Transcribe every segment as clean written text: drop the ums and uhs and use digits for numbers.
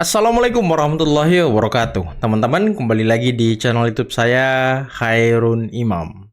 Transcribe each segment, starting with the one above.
Assalamualaikum warahmatullahi wabarakatuh. Teman-teman, kembali lagi di channel YouTube saya, Khairun Imam.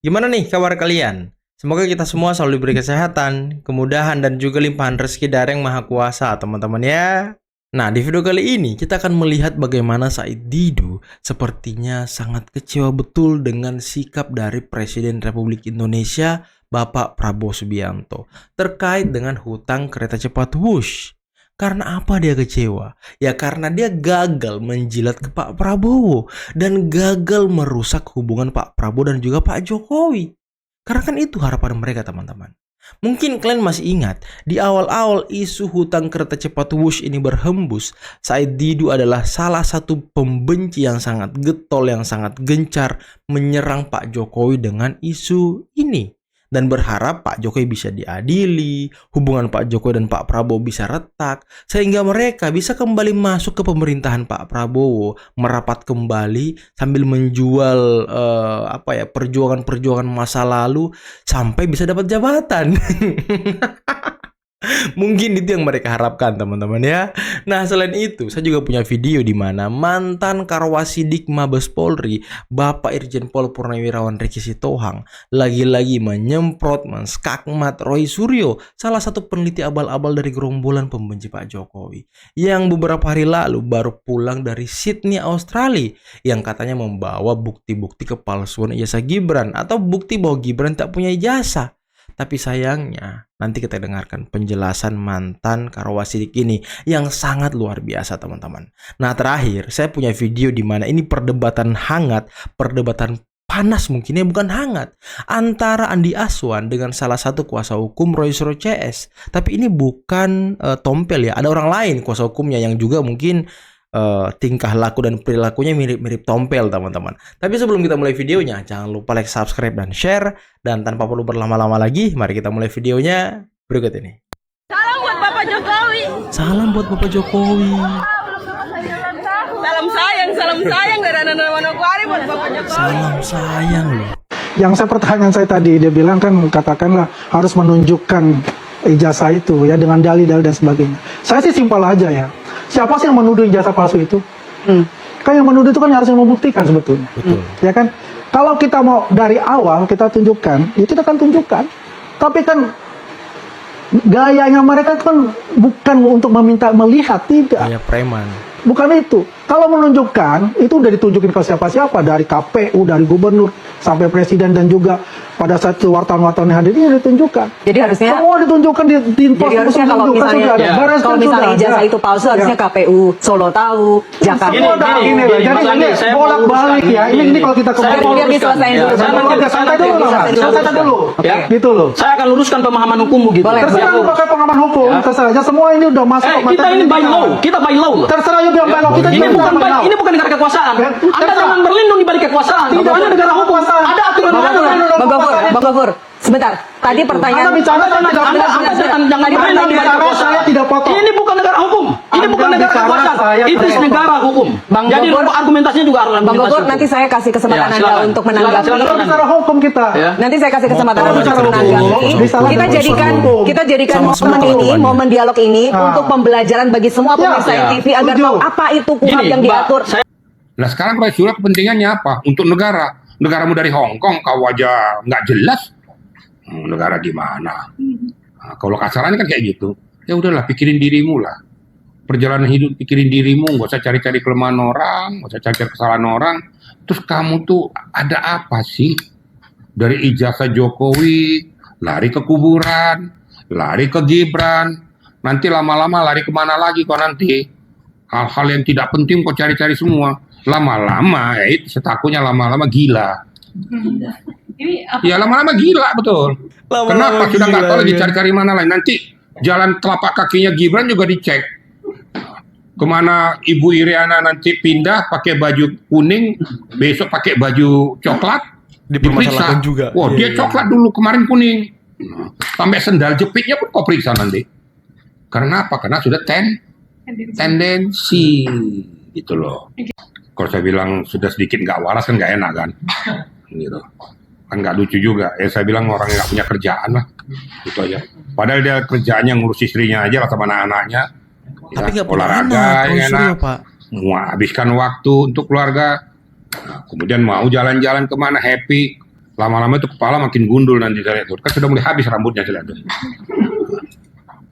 Gimana nih kabar kalian? Semoga kita semua selalu diberi kesehatan, kemudahan, dan juga limpahan rezeki dari Yang Maha Kuasa, teman-teman ya. Nah, di video kali ini kita akan melihat bagaimana Said Didu sepertinya sangat kecewa betul dengan sikap dari Presiden Republik Indonesia, Bapak Prabowo Subianto, terkait dengan hutang kereta cepat Wush. Karena apa dia kecewa? Ya karena dia gagal menjilat ke Pak Prabowo dan gagal merusak hubungan Pak Prabowo dan juga Pak Jokowi. Karena kan itu harapan mereka, teman-teman. Mungkin kalian masih ingat, di awal-awal isu hutang kereta cepat Wush ini berhembus, Said Didu adalah salah satu pembenci yang sangat getol, yang sangat gencar menyerang Pak Jokowi dengan isu ini. Dan berharap Pak Jokowi bisa diadili, hubungan Pak Jokowi dan Pak Prabowo bisa retak, sehingga mereka bisa kembali masuk ke pemerintahan Pak Prabowo, merapat kembali sambil menjual perjuangan-perjuangan masa lalu sampai bisa dapat jabatan. Mungkin itu yang mereka harapkan, teman-teman ya. Nah, selain itu, saya juga punya video di mana mantan Karwasidik Mabes Polri, Bapak Irjen Pol Purnawirawan Ricky Sitohang, lagi-lagi menyemprot, menskakmat Roy Suryo, salah satu peneliti abal-abal dari gerombolan pembenci Pak Jokowi, yang beberapa hari lalu baru pulang dari Sydney, Australia, yang katanya membawa bukti-bukti kepalsuan ijazah Gibran atau bukti bahwa Gibran tak punya ijazah. Tapi sayangnya, nanti kita dengarkan penjelasan mantan Karwasidik ini yang sangat luar biasa, teman-teman. Nah, terakhir, saya punya video di mana ini perdebatan hangat, perdebatan panas mungkinnya, bukan hangat, antara Andi Aswan dengan salah satu kuasa hukum Roy Suryo CS. Tapi ini bukan Tompel ya, ada orang lain kuasa hukumnya yang juga mungkin tingkah laku dan perilakunya mirip-mirip Tompel, teman-teman. Tapi sebelum kita mulai videonya, jangan lupa like, subscribe, dan share. Dan tanpa perlu berlama-lama lagi, mari kita mulai videonya berikut ini. Salam buat Bapak Jokowi. Salam buat Bapak Jokowi. Salam sayang dari anak-anak Manokwari buat Bapak Jokowi. Salam sayang loh. Yang pertanyaan saya tadi, dia bilang kan katakanlah harus menunjukkan ijazah itu ya dengan dalil-dalil dan sebagainya. Saya sih simpel aja ya. Siapa sih yang menuduh ijazah palsu itu? Kan yang menuduh itu kan harusnya membuktikan sebetulnya. Betul. Ya kan? Kalau kita mau dari awal kita tunjukkan, ya kita akan tunjukkan. Tapi kan gayanya mereka kan bukan untuk meminta melihat, tidak. Kayak preman. Bukan itu. Kalau menunjukkan, itu udah ditunjukin ke siapa-siapa. Dari KPU, dari gubernur, sampai presiden, dan juga pada saat wartawan-wartawan yang hadir, ini ditunjukkan. Jadi harusnya semua ditunjukkan di pos. Jadi harusnya kalau misalnya, kalau misalnya ijazah itu palsu, harusnya KPU Solo tahu, Jakarta. Semua tahu ini lah. Jadi bolak-balik ya. Ini kalau kita Biar diselesain dulu. Santai dulu. Ya. Gitu loh. Saya akan luruskan pemahaman hukum begitu. Boleh. Terserah lu pakai pengalaman hukum, terserah aja. Semua ini udah masuk. Kita ini by law, kita by law loh. Terserah you bilang by law, kita Ini juga by law. ini bukan negara kekuasaan. Anda Terserah. jangan berlindung di balik kekuasaan. Tidak Itu ada negara hukum. Ada aturan-aturan. Bang Gofur, sebentar. Tadi pertanyaan. Anda bicara saya tidak Anda jangan Anda berlindung di balik bicara kekuasaan. saya tidak potong. Ini bukan negara hukum. Ini bukan Anda negara bicara kekuasaan. saya Itu tidak negara hukum. Bang Jadi Gofur- argumentasinya juga harus Bang argumentasi Gofur, hukum. nanti saya kasih kesempatan Ya, Anda silakan. untuk menanggapi. Silakan. Kita bicara hukum kita. Ya. Nanti saya kasih kesempatan Motor Anda untuk bicara hukum. menanggapi. Bisa Kita bicara jadikan hukum. momen Sama-sama ini, kelakuannya. momen dialog ini Ah. untuk pembelajaran bagi semua pemirsa Ya. TV agar Setuju. tahu apa itu kuhab Gini, yang Mbak, diatur. Nah sekarang Roy Suryo kepentingannya apa? Untuk negara. Negaramu dari Hong Kong, kau aja nggak jelas. Negara di mana? Nah, kalau kasarannya kan kayak gitu. Ya udahlah, pikirin dirimu lah. Perjalanan hidup pikirin dirimu, nggak usah cari-cari kelemahan orang, nggak usah cari-cari kesalahan orang. Terus kamu tuh ada apa sih? Dari ijazah Jokowi, lari ke kuburan, lari ke Gibran, nanti lama-lama lari kemana lagi kok nanti? Hal-hal yang tidak penting kok cari-cari semua. Lama-lama, ya itu setakutnya lama-lama gila. Ya lama-lama gila, betul. Lama-lama Kenapa? Sudah nggak gila, tahu lagi ya. cari-cari mana lain. Nanti jalan telapak kakinya Gibran juga dicek. Kemana Ibu Iriana nanti pindah pakai baju kuning, besok pakai baju coklat, Dipermasalahkan diperiksa. juga. Wah, Iya, dia iya. coklat dulu, kemarin kuning. Sampai sendal jepitnya pun kau periksa nanti. Karena apa? Karena sudah tendensi. Gitu loh. Kalau saya bilang sudah sedikit nggak waras kan nggak enak kan. Gitu. Kan nggak lucu juga. Saya bilang orang yang nggak punya kerjaan lah. Itu aja. Padahal dia kerjaannya ngurus istrinya aja lah sama anak-anaknya. Tapi nggak punya olahraga anak, yang Roy Suryo, enak, Pak. mau habiskan waktu untuk keluarga. Nah, kemudian mau jalan-jalan kemana happy, lama-lama itu kepala makin gundul nanti saya lihat tuh. Kan sudah mulai habis rambutnya saya lihat tuh.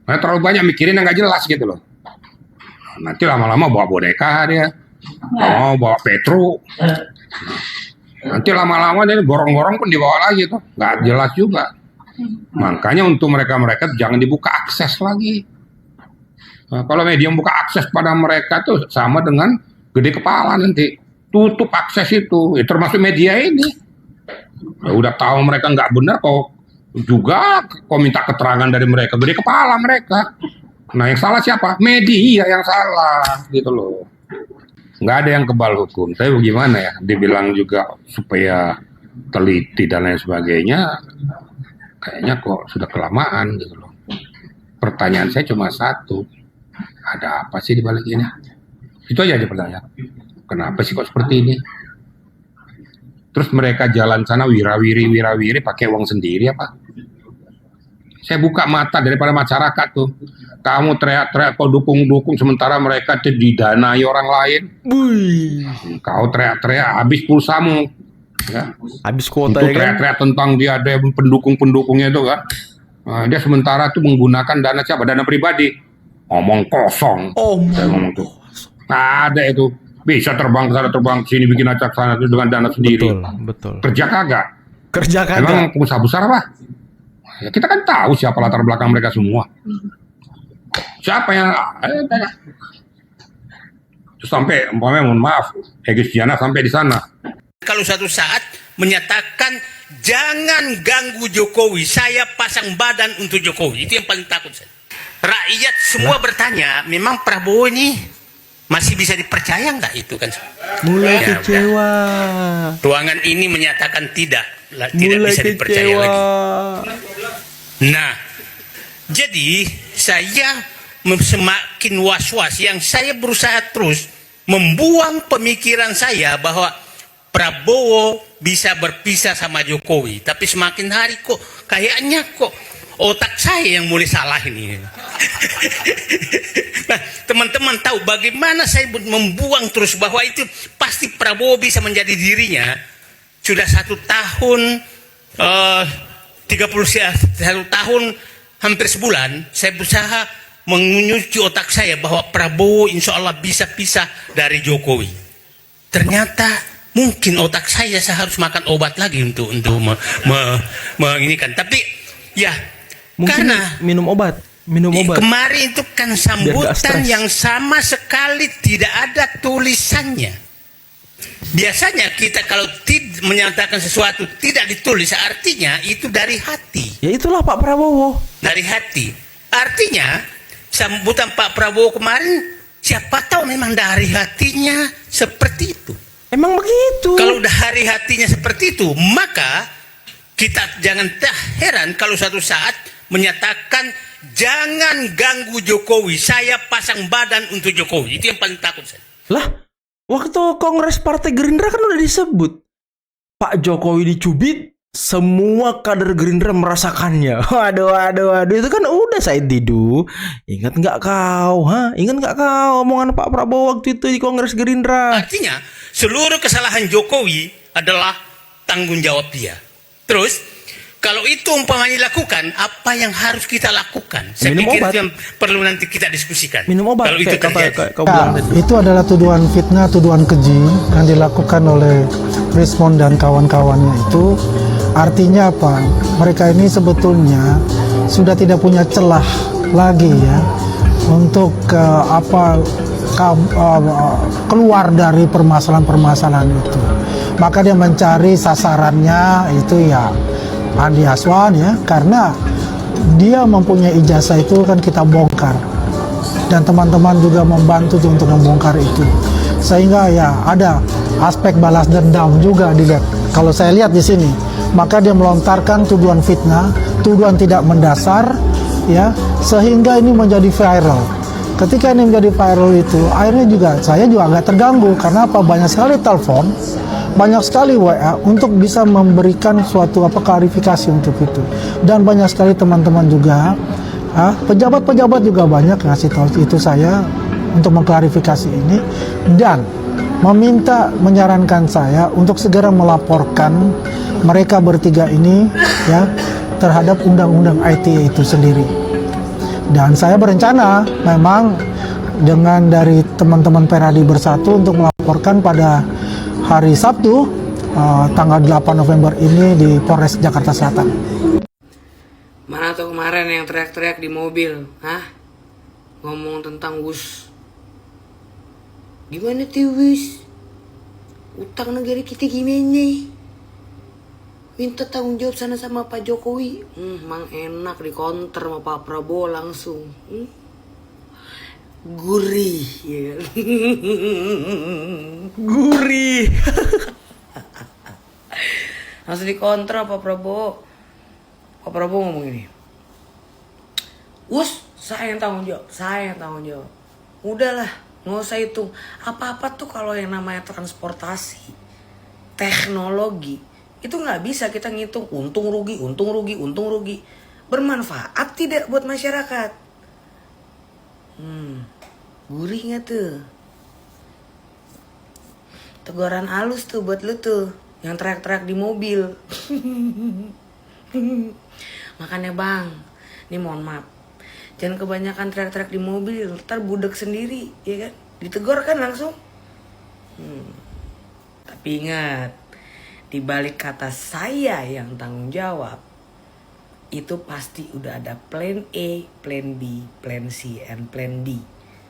Nah, terlalu banyak mikirin yang nggak jelas gitu loh. Nanti lama-lama bawa boneka dia, bawa Petro. Nanti lama-lama dia gorong-gorong pun dibawa lagi tuh, nggak jelas juga. Makanya untuk mereka-mereka jangan dibuka akses lagi. Nah, kalau media membuka akses pada mereka tuh sama dengan gede kepala nanti. Tutup akses itu, ya, termasuk media ini. Ya, udah tahu mereka nggak benar kok juga kok minta keterangan dari mereka, gede kepala mereka. Nah yang salah siapa? Media yang salah gitu loh. Nggak ada yang kebal hukum. Tapi bagaimana ya? Dibilang juga supaya teliti dan lain sebagainya, kayaknya kok sudah kelamaan gitu loh. Pertanyaan saya cuma satu, ada apa sih di balik ini? Itu aja pertanyaan. Kenapa sih kok seperti ini? Terus mereka jalan sana wirawiri pakai uang sendiri apa? Saya buka mata daripada masyarakat tuh. Kamu teriak-teriak kau dukung-dukung sementara mereka didanai orang lain. Kau teriak-teriak habis pulsamu. Ya. Habis kuota Untuk ya kan? teriak-teriak tentang dia ada pendukung-pendukungnya itu kan. Nah, dia sementara tuh menggunakan dana siapa? Dana pribadi. Ngomong kosong. Saya ngomong tuh. Nah, ada itu. Bisa terbang ke sana, terbang ke sini, bikin acak sana itu dengan dana sendiri. Betul. Kerja kagak? Kerja Emang kagak. pengusaha besar apa? Ya, kita kan tahu siapa latar belakang mereka semua. Siapa yang tanya. Terus sampai umpamanya mohon maaf, Egy Sujana sampai di sana. Kalau suatu saat menyatakan jangan ganggu Jokowi, saya pasang badan untuk Jokowi, itu yang paling takut saya. Rakyat semua bertanya, memang Prabowo ini masih bisa dipercaya nggak itu kan? Mulai Ya, kecewa. Ruangan ini menyatakan tidak Mulai bisa dipercaya kecewa. lagi. Nah, jadi saya semakin was-was. Yang saya berusaha terus membuang pemikiran saya bahwa Prabowo bisa berpisah sama Jokowi. Tapi semakin hari kok kayaknya kok otak saya yang mulai salah ini. Nah, teman-teman tahu bagaimana saya membuang terus bahwa itu pasti Prabowo bisa menjadi dirinya. Sudah 1 tahun 31 tahun hampir sebulan saya berusaha mengunyuci otak saya bahwa Prabowo insya Allah bisa pisah dari Jokowi. Ternyata mungkin otak saya harus makan obat lagi untuk menginikan. Tapi ya Mungkin karena minum obat. kemarin itu kan sambutan yang sama sekali tidak ada tulisannya. Biasanya kita kalau menyatakan sesuatu tidak ditulis, artinya itu dari hati. Ya itulah Pak Prabowo. Dari hati. Artinya sambutan Pak Prabowo kemarin siapa tahu memang dari hatinya seperti itu. Emang begitu. Kalau dari hatinya seperti itu, maka kita jangan heran kalau suatu saat menyatakan jangan ganggu Jokowi, saya pasang badan untuk Jokowi. Itu yang paling takut saya. Lah, waktu Kongres Partai Gerindra kan udah disebut Pak Jokowi dicubit, semua kader Gerindra merasakannya. Waduh, itu kan udah saya tidur. Ingat nggak kau? Ingat nggak kau omongan Pak Prabowo waktu itu di Kongres Gerindra? Artinya seluruh kesalahan Jokowi adalah tanggung jawab dia. Terus kalau itu umpamanya dilakukan, apa yang harus kita lakukan? Saya Minum pikir obat. itu yang perlu nanti kita diskusikan. Minum obat Kalau itu kayak terjadi. kau bilang tadi. Itu adalah tuduhan fitnah, tuduhan keji yang dilakukan oleh Rismond dan kawan-kawannya itu. Artinya apa? Mereka ini sebetulnya sudah tidak punya celah lagi ya untuk keluar dari permasalahan-permasalahan itu. Maka dia mencari sasarannya itu ya Andi Aswan ya, karena dia mempunyai ijazah itu kan kita bongkar dan teman-teman juga membantu untuk membongkar itu, sehingga ya ada aspek balas dendam juga dilihat. Kalau saya lihat di sini, maka dia melontarkan tuduhan fitnah, tuduhan tidak mendasar ya, sehingga ini menjadi viral. Ketika ini menjadi viral itu, akhirnya juga saya juga agak terganggu karena apa? Banyak sekali telepon, banyak sekali WA untuk bisa memberikan suatu klarifikasi untuk itu, dan banyak sekali teman-teman juga Pejabat-pejabat juga banyak ngasih tahu itu saya untuk mengklarifikasi ini dan menyarankan saya untuk segera melaporkan mereka bertiga ini ya terhadap undang-undang ITE itu sendiri. Dan saya berencana memang dengan dari teman-teman Peradi Bersatu untuk melaporkan pada hari Sabtu tanggal 8 November ini di Polres Jakarta Selatan. Mana tuh kemarin yang teriak-teriak di mobil, hah? Ngomong tentang WUS. Gimana tuh WUS? Utang negara kita gimana? Minta tanggung jawab sana sama Pak Jokowi. Mang enak dikonter sama Pak Prabowo langsung. Gurih, ya kan? Gurih. Langsung dikonter Pak Prabowo. Pak Prabowo ngomong gini, saya yang tanggung jawab. Udahlah, nggak usah hitung. Apa-apa tuh kalau yang namanya transportasi, teknologi, itu nggak bisa kita ngitung untung rugi. Bermanfaat tidak buat masyarakat? Gurih nggak tuh? Teguran halus tuh buat lu tuh, yang teriak-teriak di mobil. Makanya bang, ini mohon maaf, jangan kebanyakan teriak-teriak di mobil, ntar budek sendiri, ya kan? Ditegur kan langsung. Tapi ingat, di balik kata saya yang tanggung jawab, itu pasti udah ada plan A, plan B, plan C, and plan D.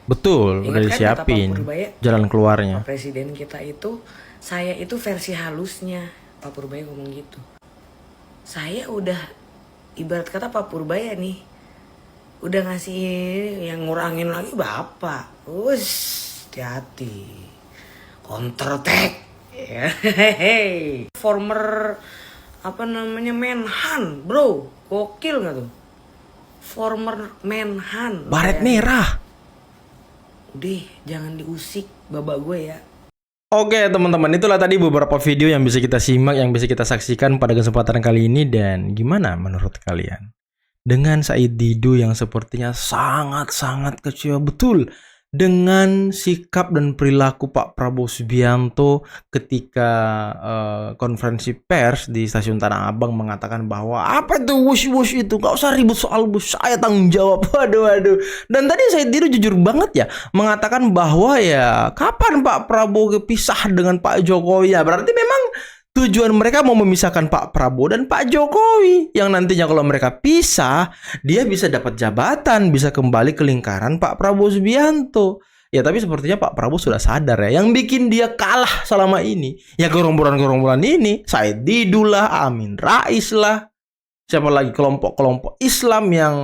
Betul, udah Ingat kan kata Pak disiapin Purbaya? jalan keluarnya. Pak Presiden kita itu, saya itu versi halusnya. Pak Purbaya ngomong gitu. Saya udah, ibarat kata Pak Purbaya nih, udah ngasih yang ngurangin lagi Bapak. Hati-hati. Counter attack. Former Menhan, bro. Gokil gak tuh? Former Menhan. Baret merah. Udah, jangan diusik babak gue ya. Oke teman-teman, itulah tadi beberapa video yang bisa kita simak, yang bisa kita saksikan pada kesempatan kali ini. Dan gimana menurut kalian? Dengan Said Didu yang sepertinya sangat-sangat kecewa betul dengan sikap dan perilaku Pak Prabowo Subianto ketika konferensi pers di stasiun Tanah Abang mengatakan bahwa apa itu wush itu, gak usah ribut soal wush, saya tanggung jawab. Waduh. Dan tadi Said Didu jujur banget ya mengatakan bahwa ya kapan Pak Prabowo pisah dengan Pak Jokowi, ya berarti memang tujuan mereka mau memisahkan Pak Prabowo dan Pak Jokowi, yang nantinya kalau mereka pisah, dia bisa dapat jabatan, bisa kembali ke lingkaran Pak Prabowo Subianto. Ya tapi sepertinya Pak Prabowo sudah sadar ya, yang bikin dia kalah selama ini, ya gerombolan-gerombolan ini, Said Didu lah, Amin Rais lah, siapa lagi kelompok-kelompok Islam yang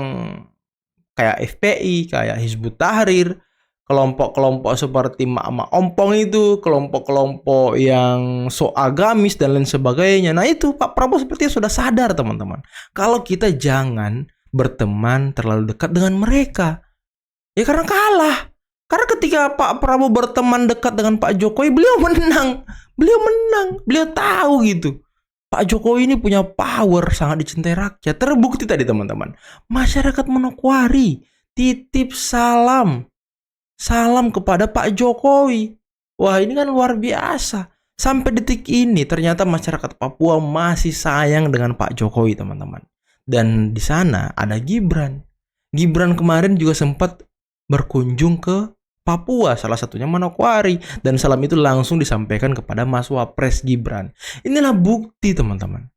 kayak FPI, kayak Hizbut Tahrir, kelompok-kelompok seperti Mak Ompong itu, kelompok-kelompok yang so agamis dan lain sebagainya. Nah itu Pak Prabowo sepertinya sudah sadar teman-teman, kalau kita jangan berteman terlalu dekat dengan mereka. Ya karena kalah. Karena ketika Pak Prabowo berteman dekat dengan Pak Jokowi, beliau menang. Beliau tahu gitu. Pak Jokowi ini punya power, sangat dicintai rakyat. Terbukti tadi teman-teman. Masyarakat Manokwari titip salam kepada Pak Jokowi. Wah ini kan luar biasa. Sampai detik ini ternyata masyarakat Papua masih sayang dengan Pak Jokowi teman-teman. Dan di sana ada Gibran. Gibran kemarin juga sempat berkunjung ke Papua, salah satunya Manokwari. Dan salam itu langsung disampaikan kepada Mas Wapres Gibran. Inilah bukti teman-teman.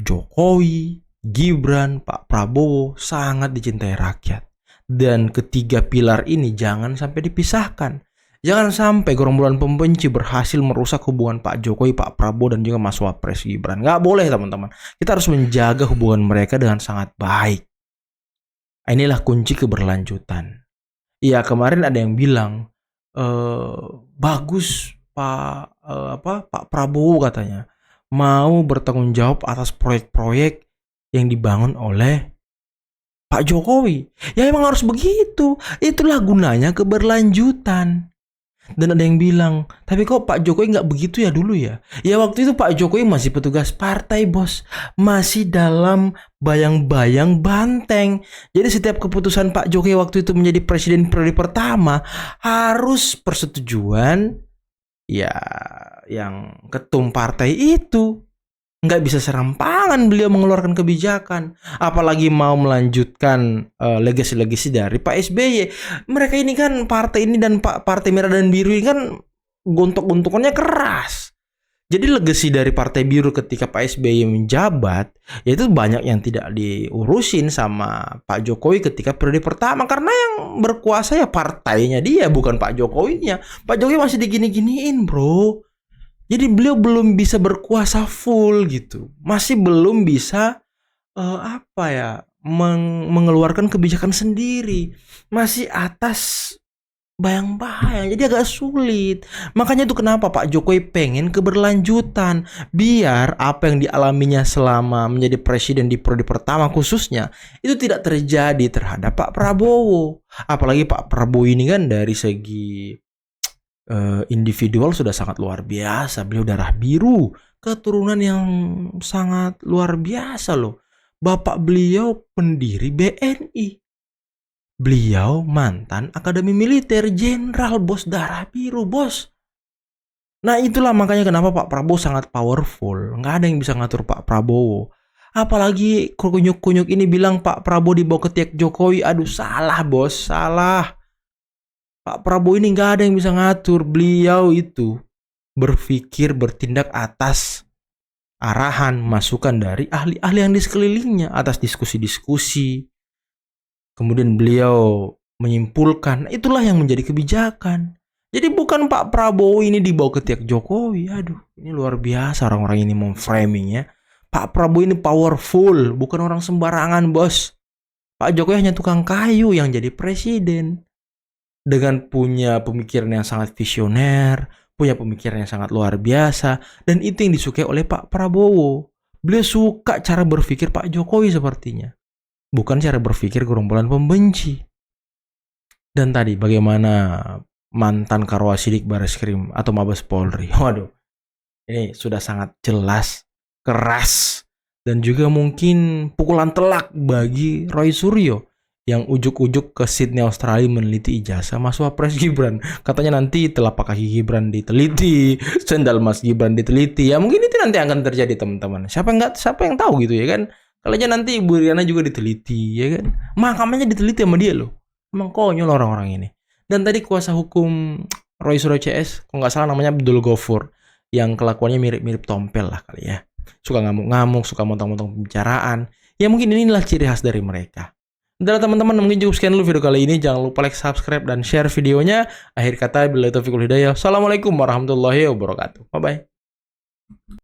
Jokowi, Gibran, Pak Prabowo sangat dicintai rakyat. Dan ketiga pilar ini jangan sampai dipisahkan. Jangan sampai gerombolan pembenci berhasil merusak hubungan Pak Jokowi, Pak Prabowo, dan juga Mas Wapres Gibran. Nggak boleh teman-teman. Kita harus menjaga hubungan mereka dengan sangat baik. Inilah kunci keberlanjutan. Iya kemarin ada yang bilang bagus Pak Prabowo katanya mau bertanggung jawab atas proyek-proyek yang dibangun oleh Pak Jokowi. Ya emang harus begitu. Itulah gunanya keberlanjutan. Dan ada yang bilang, tapi kok Pak Jokowi nggak begitu ya dulu ya? Ya waktu itu Pak Jokowi masih petugas partai, bos. Masih dalam bayang-bayang banteng. Jadi setiap keputusan Pak Jokowi waktu itu menjadi presiden periode pertama harus persetujuan ya yang ketum partai itu. Nggak bisa serampangan beliau mengeluarkan kebijakan, apalagi mau melanjutkan legasi-legasi dari Pak SBY. Mereka ini kan partai ini dan Partai Merah dan Biru ini kan gontok-gontokannya keras. Jadi legasi dari Partai Biru ketika Pak SBY menjabat, yaitu banyak yang tidak diurusin sama Pak Jokowi ketika periode pertama, karena yang berkuasa ya partainya dia, bukan Pak Jokowinya. Pak Jokowi masih digini-giniin, bro. Jadi beliau belum bisa berkuasa full gitu, masih belum bisa mengeluarkan kebijakan sendiri, masih atas bayang-bayang, jadi agak sulit. Makanya itu kenapa Pak Jokowi pengen keberlanjutan, biar apa yang dialaminya selama menjadi presiden di periode pertama khususnya itu tidak terjadi terhadap Pak Prabowo. Apalagi Pak Prabowo ini kan dari segi individual sudah sangat luar biasa. Beliau darah biru, keturunan yang sangat luar biasa loh. Bapak beliau pendiri BNI, beliau mantan akademi militer jenderal, bos, darah biru, bos. Nah itulah makanya kenapa Pak Prabowo sangat powerful. Nggak ada yang bisa ngatur Pak Prabowo. Apalagi kunyuk-kunyuk ini bilang Pak Prabowo dibawa ke tiak Jokowi. Aduh, salah bos, salah. Pak Prabowo ini nggak ada yang bisa ngatur. Beliau itu berpikir, bertindak atas arahan, masukan dari ahli-ahli yang di sekelilingnya, atas diskusi-diskusi. Kemudian beliau menyimpulkan, itulah yang menjadi kebijakan. Jadi bukan Pak Prabowo ini dibawa ke tiak Jokowi. Aduh, ini luar biasa orang-orang ini memframing ya. Pak Prabowo ini powerful, bukan orang sembarangan, bos. Pak Jokowi hanya tukang kayu yang jadi presiden. Dengan punya pemikiran yang sangat visioner, punya pemikiran yang sangat luar biasa, dan itu yang disukai oleh Pak Prabowo. Beliau suka cara berpikir Pak Jokowi sepertinya, bukan cara berpikir gerombolan pembenci. Dan tadi bagaimana mantan Karwasidik Bareskrim atau Mabes Polri, waduh, ini sudah sangat jelas, keras, dan juga mungkin pukulan telak bagi Roy Suryo yang ujuk-ujuk ke Sydney Australia meneliti ijazah Mas Wapres Gibran. Katanya nanti telapak kaki Gibran diteliti, sendal Mas Gibran diteliti. Ya mungkin itu nanti akan terjadi, teman-teman. Siapa yang tahu gitu ya kan? Kalau aja nanti Ibu Riana juga diteliti ya kan? Mahkamahnya diteliti sama dia loh. Emang konyol orang-orang ini. Dan tadi kuasa hukum Roy Suryo CS, kalau nggak salah namanya Abdul Ghafur, yang kelakuannya mirip-mirip Tompel lah kali ya. Suka ngamuk-ngamuk, suka montang-montang pembicaraan. Ya mungkin inilah ciri khas dari mereka. Udah teman-teman, mungkin cukup sekian dulu video kali ini. Jangan lupa like, subscribe, dan share videonya. Akhir kata, billahi taufiq wal hidayah. Assalamualaikum warahmatullahi wabarakatuh. Bye-bye.